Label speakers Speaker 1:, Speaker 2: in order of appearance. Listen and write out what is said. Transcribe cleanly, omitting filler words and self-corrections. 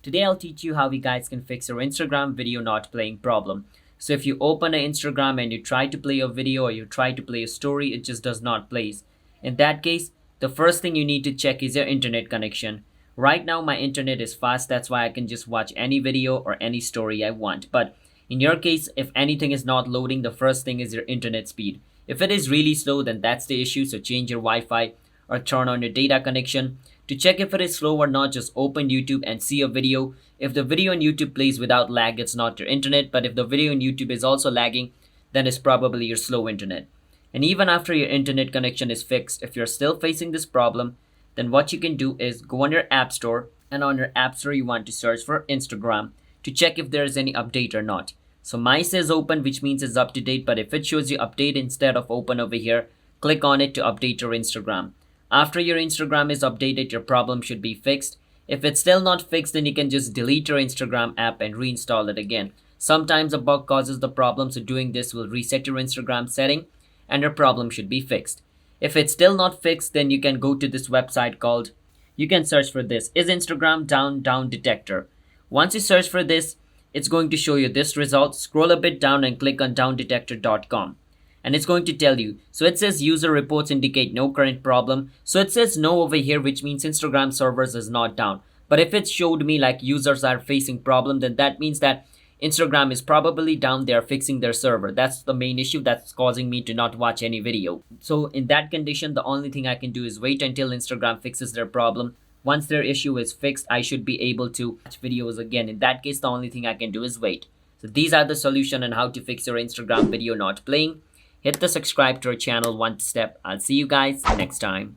Speaker 1: Today I'll teach you how you guys can fix your Instagram video not playing problem. So if you open an Instagram and you try to play a video or you try to play a story, it just does not play. In that case, the first thing you need to check is your internet connection. Right now my internet is fast, that's why I can just watch any video or any story I want. But in your case, if anything is not loading, the first thing is your internet speed. If it is really slow, then that's the issue, so change your Wi-Fi or turn on your data connection. To check if it is slow or not, just open YouTube and see a video. If the video on YouTube plays without lag, it's not your internet, but if the video on YouTube is also lagging, then it's probably your slow internet. And even after your internet connection is fixed, if you're still facing this problem, then what you can do is go on your App Store, and on your App Store you want to search for Instagram to check if there is any update or not. So mine says open, which means it's up to date, but if it shows you update instead of open over here, click on it to update your Instagram. After your Instagram is updated, your problem should be fixed. If it's still not fixed, then you can just delete your Instagram app and reinstall it again. Sometimes a bug causes the problem, so doing this will reset your Instagram setting and your problem should be fixed. If it's still not fixed, then you can go to this website called, you can search for this, is Instagram down detector. Once you search for this, it's going to show you this result. Scroll a bit down and click on downdetector.com. And it's going to tell you. So it says user reports indicate no current problem. So it says no over here, which means Instagram servers is not down. But if it showed me like users are facing problem, then that means that Instagram is probably down. They are fixing their server. That's the main issue that's causing me to not watch any video. So in that condition, the only thing I can do is wait until Instagram fixes their problem. Once their issue is fixed, I should be able to watch videos again. In that case, the only thing I can do is wait. So these are the solution on how to fix your Instagram video not playing. Hit the subscribe to our channel one step. I'll see you guys next time.